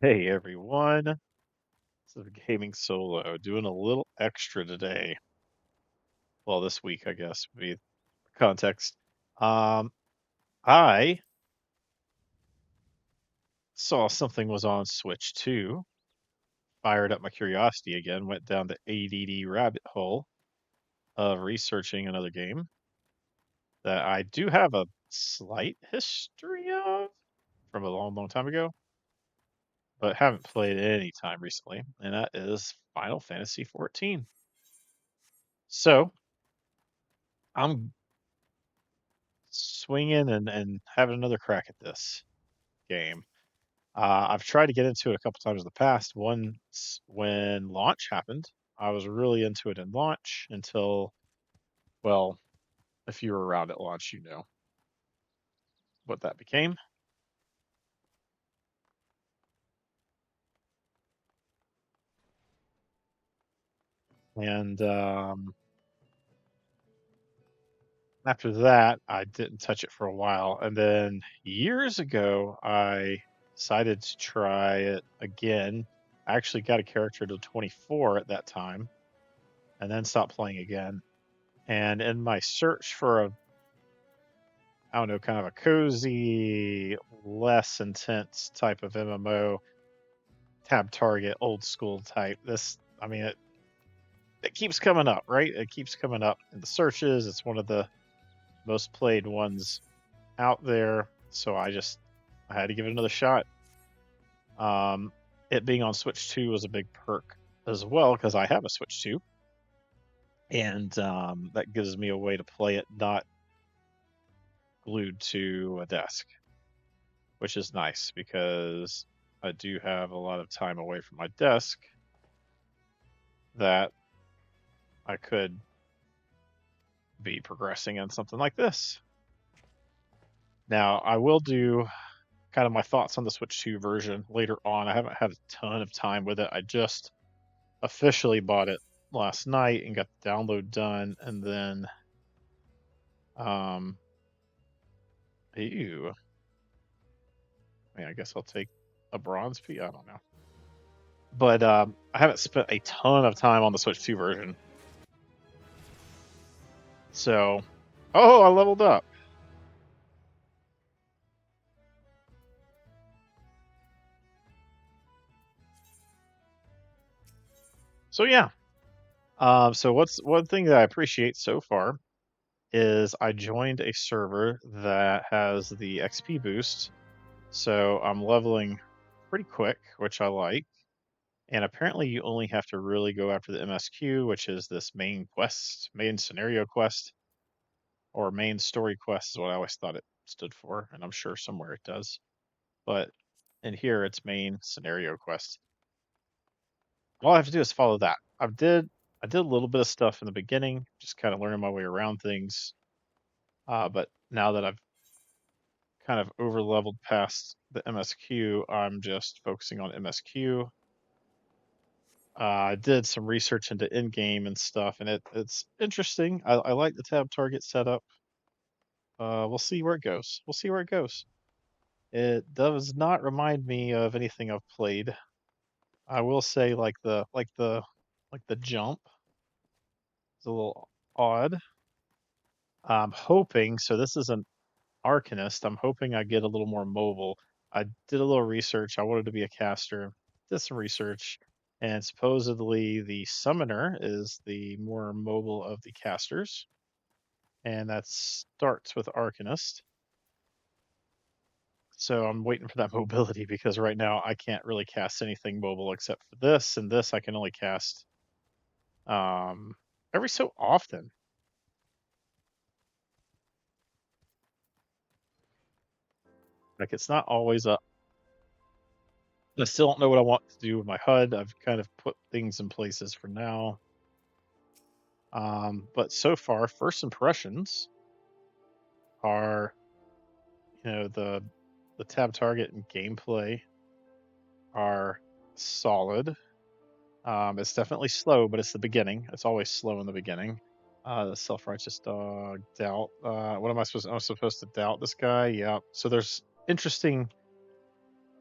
Hey everyone, this is Gaming Solo doing a little extra today. Well, this week, I guess, would be context. Um, I saw something was on Switch 2, fired up my curiosity again, went down the ADD rabbit hole of researching another game that I do have a slight history of from a long, long time ago, but haven't played any time recently, and that is Final Fantasy 14. So I'm swinging and having another crack at this game. I've tried to get into it a couple times in the past. Once when launch happened, I was really into it in launch until, well, if you were around at launch, you know what that became. And after that, I didn't touch it for a while. And then years ago, I decided to try it again. I actually got a character to 24 at that time and then stopped playing again. And in my search for I don't know, kind of a cozy, less intense type of MMO, tab target, old school type. I mean, it keeps coming up, right? It keeps coming up in the searches. It's one of the most played ones out there. So I had to give it another shot. Um, it being on Switch 2 was a big perk as well because I have a Switch 2, and that gives me a way to play it not glued to a desk, which is nice because I do have a lot of time away from my desk that I could be progressing in something like this. Now, I will do kind of my thoughts on the Switch 2 version later on. I haven't had a ton of time with it. I just officially bought it last night and got the download done, and then, um, ew. I mean, I guess I'll take a bronze piece. I don't know. But I haven't spent a ton of time on the Switch 2 version. So, oh, I leveled up. So yeah. So what's one thing that I appreciate so far is I joined a server that has the XP boost. So I'm leveling pretty quick, which I like. And apparently you only have to really go after the MSQ, which is this main quest, main scenario quest, or main story quest is what I always thought it stood for, and I'm sure somewhere it does. But in here it's main scenario quest. All I have to do is follow that. I did a little bit of stuff in the beginning, just kind of learning my way around things. But now that I've kind of over leveled past the MSQ, I'm just focusing on MSQ. I did some research into in-game and stuff, and it's interesting. I like the tab target setup. We'll see where it goes. We'll see where it goes. It does not remind me of anything I've played. I will say, like the jump is a little odd. I'm hoping so. This is an Arcanist. I'm hoping I get a little more mobile. I did a little research. I wanted to be a caster. Did some research, and supposedly the summoner is the more mobile of the casters, and that starts with Arcanist. So I'm waiting for that mobility because right now I can't really cast anything mobile except for this, and this I can only cast um, every so often. Like it's not always up. I still don't know what I want to do with my HUD. I've kind of put things in places for now. But so far, first impressions are, the tab target and gameplay are solid. It's definitely slow, but it's the beginning. It's always slow in the beginning. The self-righteous dog doubt. What am I supposed? I'm supposed to doubt this guy. Yeah. So there's interesting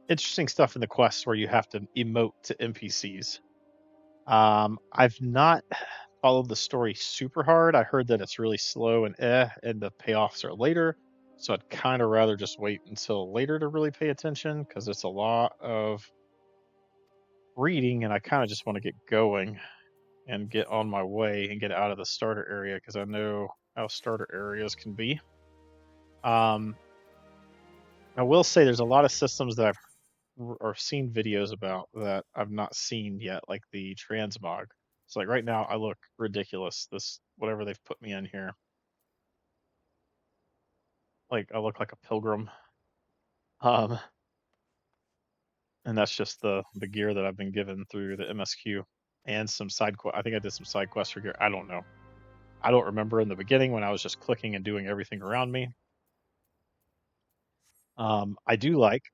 interesting stuff in the quests where you have to emote to NPCs. I've not followed the story super hard. I heard that it's really slow and the payoffs are later. So I'd kind of rather just wait until later to really pay attention because it's a lot of reading and I kind of just want to get going and get on my way and get out of the starter area because I know how starter areas can be. Um, I will say there's a lot of systems that I've or seen videos about that I've not seen yet, like the transmog. So like right now I look ridiculous. This whatever they've put me in here. Like I look like a pilgrim. Um and that's just the gear that I've been given through the MSQ and some side quest. I think I did some side quests for gear. I don't know. I don't remember in the beginning when I was just clicking and doing everything around me. I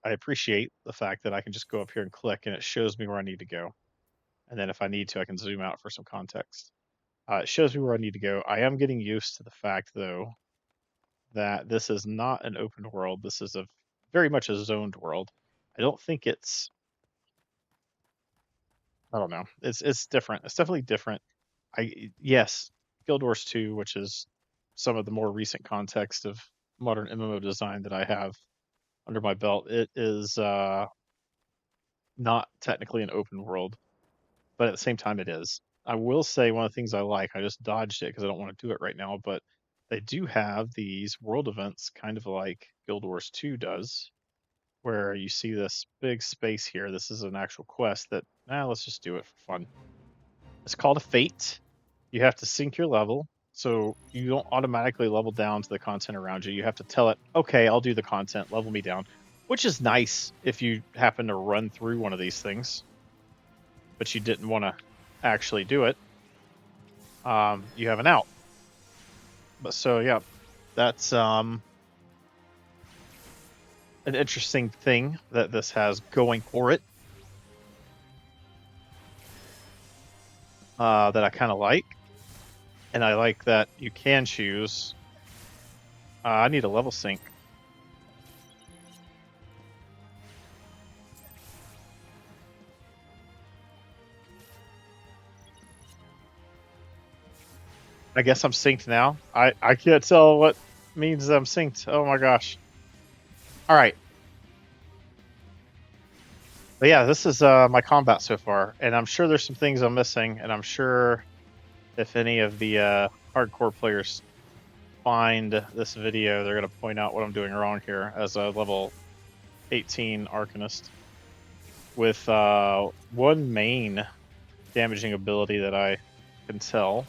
appreciate the fact that I can just go up here and click and it shows me where I need to go. And then if I need to, I can zoom out for some context. It shows me where I need to go. I am getting used to the fact, though, that this is not an open world. This is a very much a zoned world. I don't think it's. I don't know. It's different. It's definitely different. Yes, Guild Wars 2, which is some of the more recent context of modern MMO design that I have under my belt. It is not technically an open world, but at the same time, it is. I will say one of the things I like, I just dodged it because I don't want to do it right now, but they do have these world events kind of like Guild Wars 2 does, where you see this big space here. This is an actual quest that, let's just do it for fun. It's called a fate. You have to sync your level. So you don't automatically level down to the content around you. You have to tell it, okay, I'll do the content, level me down, which is nice if you happen to run through one of these things, but you didn't want to actually do it. You have an out. But so yeah, that's an interesting thing that this has going for it. That I kind of like, and I like that you can choose. I need a level sync. I guess I'm synced now. I can't tell what means I'm synced. Oh my gosh. All right. But yeah, this is my combat so far, and I'm sure there's some things I'm missing, and I'm sure if any of the hardcore players find this video, they're going to point out what I'm doing wrong here as a level 18 Arcanist with one main damaging ability that I can tell.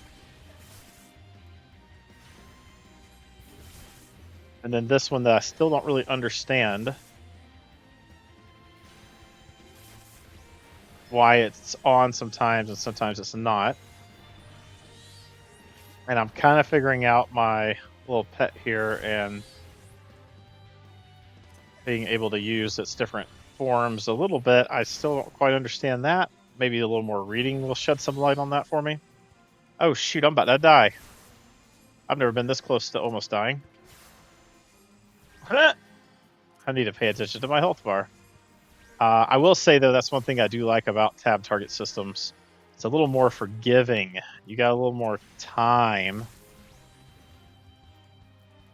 And then this one that I still don't really understand why it's on sometimes and sometimes it's not. And I'm kind of figuring out my little pet here and being able to use its different forms a little bit. I still don't quite understand that. Maybe a little more reading will shed some light on that for me. Oh shoot, I'm about to die. I've never been this close to almost dying. I need to pay attention to my health bar. I will say, though, that's one thing I do like about tab target systems. It's a little more forgiving. You got a little more time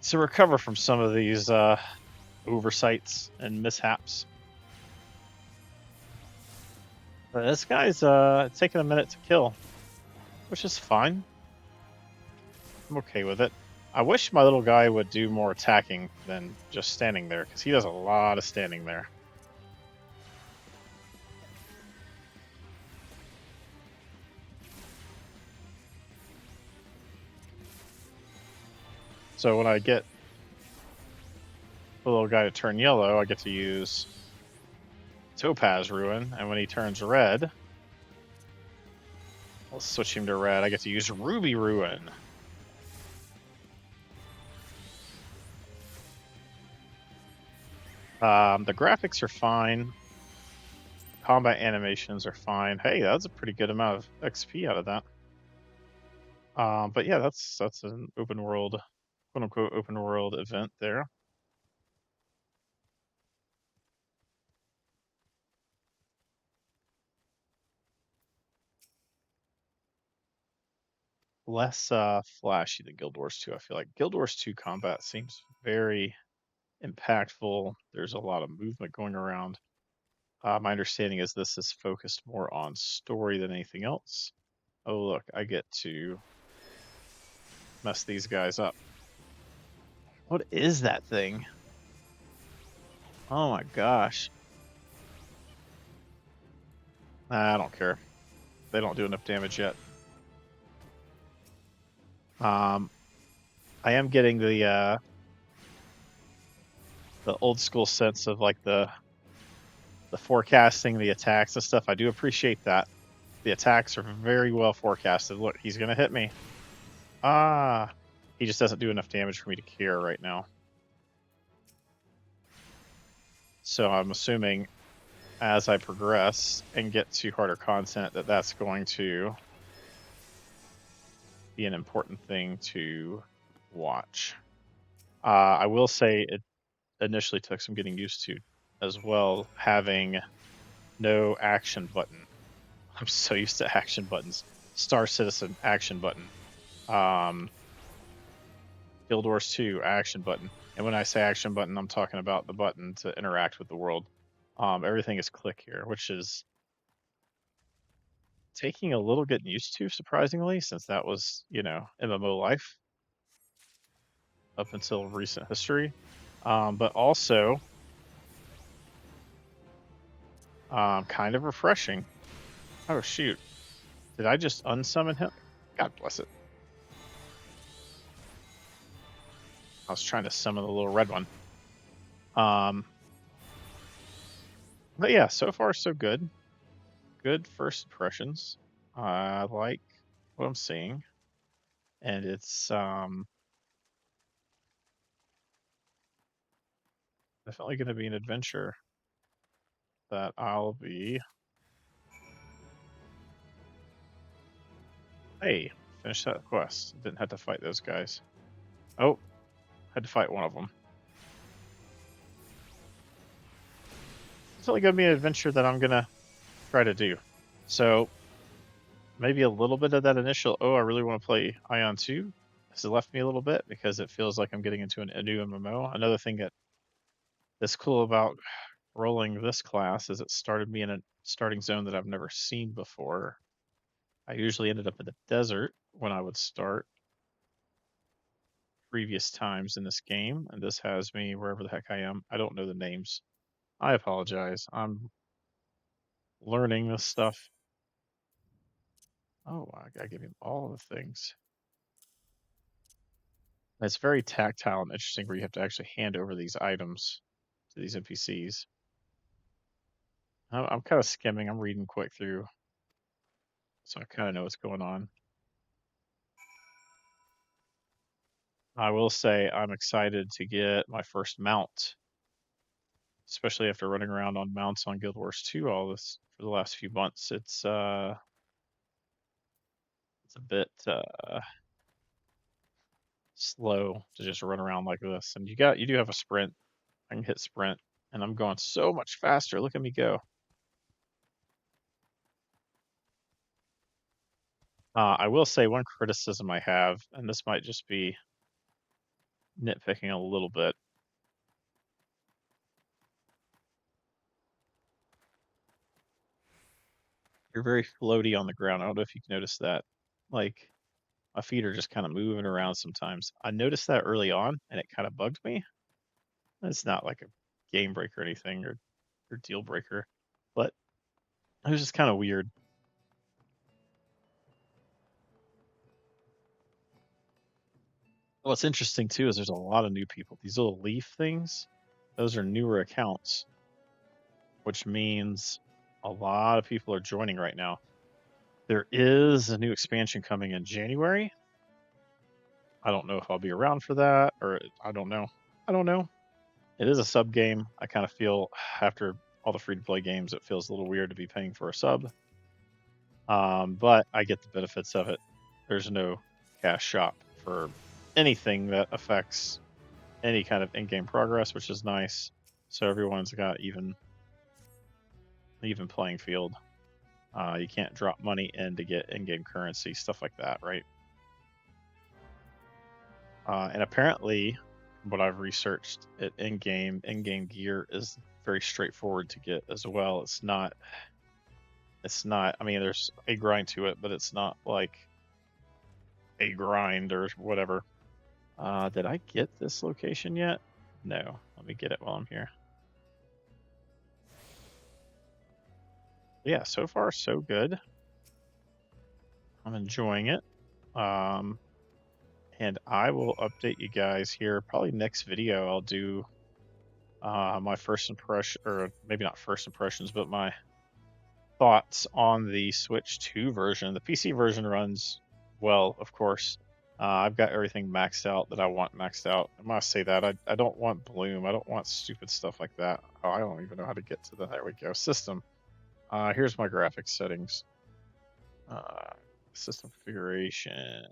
to recover from some of these oversights and mishaps. But this guy's taking a minute to kill, which is fine. I'm okay with it. I wish my little guy would do more attacking than just standing there, because he does a lot of standing there. So when I get the little guy to turn yellow, I get to use Topaz Ruin, and when he turns red, I'll switch him to red. I get to use Ruby Ruin. The graphics are fine. Combat animations are fine. Hey, that's a pretty good amount of XP out of that. But yeah, that's an open world, quote unquote, open world event there. less flashy than Guild Wars 2. I feel like Guild Wars 2 combat seems very impactful. There's a lot of movement going around. My understanding is this is focused more on story than anything else. Oh, look, I get to mess these guys up. What is that thing? Oh my gosh. I don't care. They don't do enough damage yet. I am getting the old school sense of like the forecasting, the attacks and stuff. I do appreciate that. The attacks are very well forecasted. Look, he's gonna hit me. Ah, he just doesn't do enough damage for me to care right now. So I'm assuming as I progress and get to harder content that that's going to be an important thing to watch. I will say it initially took some getting used to as well, having no action button. I'm so used to action buttons. Star Citizen action button. Guild Wars 2 action button. And when I say action button, I'm talking about the button to interact with the world. Everything is click here, which is taking a little getting used to, surprisingly, since that was, MMO life up until recent history. But also kind of refreshing. Oh, shoot. Did I just unsummon him? God bless it. I was trying to summon the little red one. But yeah, so far so good. Good first impressions. I like what I'm seeing, and it's definitely going to be an adventure that I'll be. Hey, finish that quest. Didn't have to fight those guys. Oh, had to fight one of them. It's only going to be an adventure that I'm going to try to do. So maybe a little bit of that initial, I really want to play Ion 2 has left me a little bit because it feels like I'm getting into a new MMO. Another thing that's cool about rolling this class is it started me in a starting zone that I've never seen before. I usually ended up in the desert when I would start previous times in this game, and this has me wherever the heck I am. I don't know the names. I apologize. I'm learning this stuff. Oh, I gotta give him all the things. It's very tactile and interesting where you have to actually hand over these items to these NPCs. I'm kind of skimming. I'm reading quick through, so I kind of know what's going on. I will say I'm excited to get my first mount, especially after running around on mounts on Guild Wars 2 all this for the last few months. It's a bit slow to just run around like this. And you do have a sprint. I can hit sprint, and I'm going so much faster. Look at me go. I will say one criticism I have, and this might just be nitpicking a little bit. You're very floaty on the ground. I don't know if you can notice that. Like my feet are just kind of moving around sometimes. I noticed that early on, and it kind of bugged me. It's not like a game breaker or anything or deal breaker, but it was just kind of weird. What's interesting too is there's a lot of new people. These little leaf things, those are newer accounts, which means a lot of people are joining right now. There is a new expansion coming in January. I don't know if I'll be around for that, or I don't know. I don't know. It is a sub game. I kind of feel after all the free to play games, it feels a little weird to be paying for a sub. But I get the benefits of it. There's no cash shop for anything that affects any kind of in-game progress, which is nice. So everyone's got even playing field. You can't drop money in to get in-game currency, stuff like that, right? And apparently, what I've researched, it in-game gear is very straightforward to get as well. It's not. I mean, there's a grind to it, but it's not like a grind or whatever. Did I get this location yet? No. Let me get it while I'm here. Yeah, so far so good. I'm enjoying it. And I will update you guys here. Probably next video I'll do my first impression, or maybe not first impressions, but my thoughts on the Switch 2 version. The PC version runs well, of course. I've got everything maxed out that I want maxed out. I must say that I don't want Bloom. I don't want stupid stuff like that. Oh, I don't even know how to get to the, there we go, system. Here's my graphics settings. System configuration,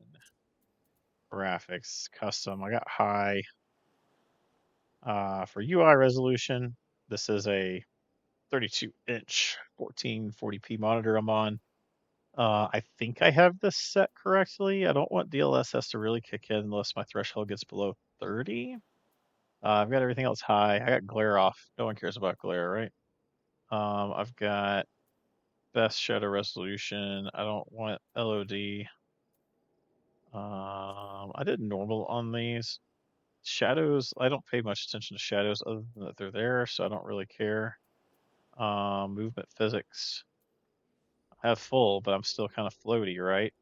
graphics, custom. I got high. For UI resolution, this is a 32-inch 1440p monitor I'm on. I think I have this set correctly. I don't want DLSS to really kick in unless my threshold gets below 30. I've got everything else high. I got glare off. No one cares about glare, right? I've got best shadow resolution. I don't want LOD. I did normal on these. Shadows, I don't pay much attention to shadows other than that they're there, so I don't really care. Movement physics. I have full, but I'm still kind of floaty, right?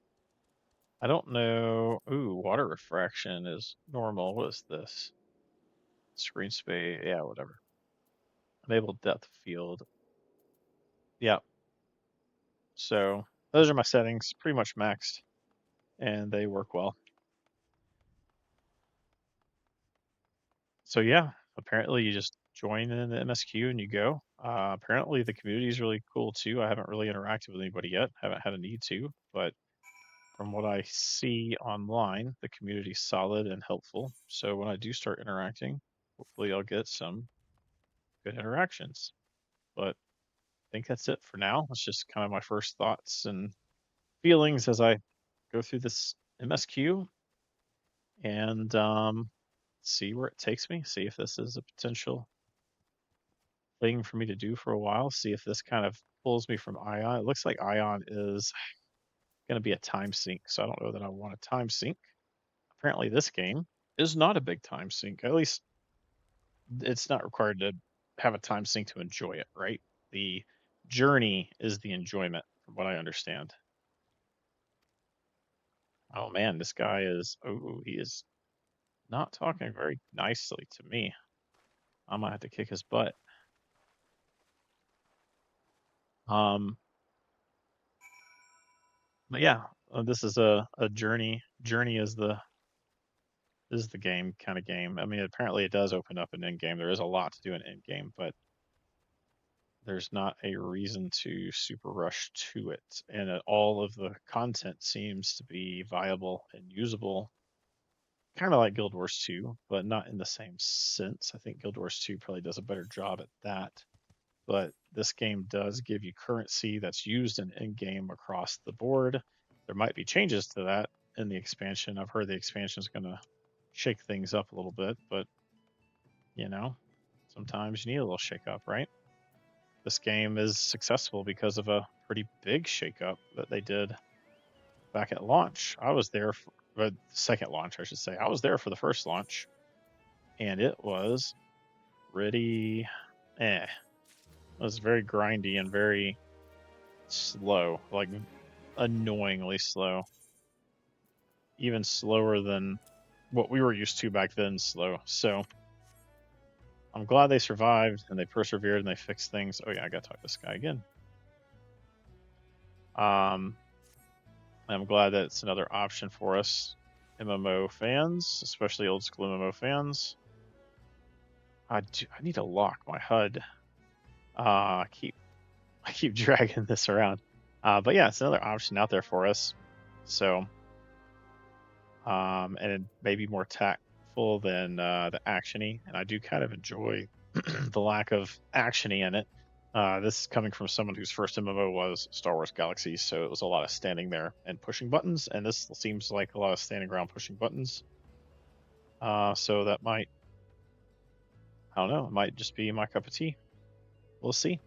I don't know. Ooh, water refraction is normal. What is this? Screen space. Yeah, whatever. Enable depth field. Yeah. So those are my settings, pretty much maxed, and they work well. So yeah, apparently you just join in the MSQ and you go. Apparently the community is really cool too. I haven't really interacted with anybody yet. Haven't had a need to, but from what I see online, the community's solid and helpful. So when I do start interacting, hopefully I'll get some good interactions. But I think that's it for now. It's just kind of my first thoughts and feelings as I go through this MSQ and see where it takes me. See if this is a potential thing for me to do for a while. See if this kind of pulls me from Ion. It looks like Ion is going to be a time sink, so I don't know that I want a time sink. Apparently, this game is not a big time sink. At least it's not required to have a time sink to enjoy it, right? The journey is the enjoyment, from what I understand. Oh man, this guy is, oh, he is not talking very nicely to me. I might have to kick his butt. Um, but yeah, this is a journey. Journey is the game kind of game. I mean, apparently it does open up an end game. There is a lot to do in end game, but there's not a reason to super rush to it. And all of the content seems to be viable and usable, kind of like Guild Wars 2, but not in the same sense. I think Guild Wars 2 probably does a better job at that. But this game does give you currency that's used in end game across the board. There might be changes to that in the expansion. I've heard the expansion is going to shake things up a little bit, but you know, sometimes you need a little shake up, right? This game is successful because of a pretty big shakeup that they did back at launch. I was there for the second launch, I should say. I was there for the first launch, and it was pretty It was very grindy and very slow, like annoyingly slow. Even slower than what we were used to back then, slow. So I'm glad they survived and they persevered and they fixed things. Oh yeah, I gotta talk to this guy again. I'm glad that it's another option for us MMO fans, especially old school MMO fans. I need to lock my HUD. I keep dragging this around. But yeah, it's another option out there for us. So, and it may be more tactful than the actiony, and I do kind of enjoy the lack of actiony in it. This is coming from someone whose first MMO was Star Wars Galaxies, so it was a lot of standing there and pushing buttons, and this seems like a lot of standing around pushing buttons. So that might, I don't know, it might just be my cup of tea. We'll see.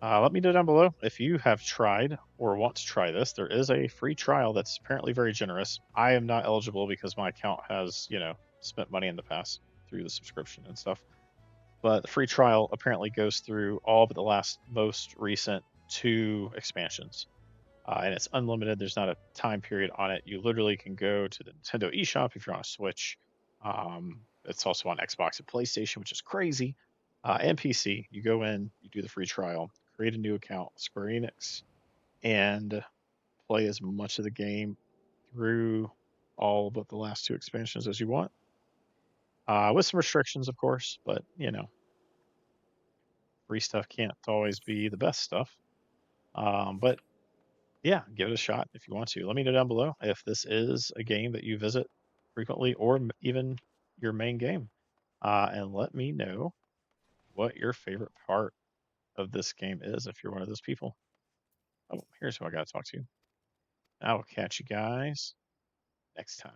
Let me know down below if you have tried or want to try this. There is a free trial that's apparently very generous. I am not eligible because my account has, spent money in the past through the subscription and stuff. But the free trial apparently goes through all but the most recent 2 expansions. And it's unlimited. There's not a time period on it. You literally can go to the Nintendo eShop if you're on a Switch. It's also on Xbox and PlayStation, which is crazy. And PC. You go in, you do the free trial, create a new account, Square Enix, and play as much of the game through all but the last 2 expansions as you want. With some restrictions, of course, but free stuff can't always be the best stuff. But yeah, give it a shot if you want to. Let me know down below if this is a game that you visit frequently or even your main game. And let me know what your favorite part of this game is if you're one of those people. Oh, here's who I got to talk to. I will catch you guys next time.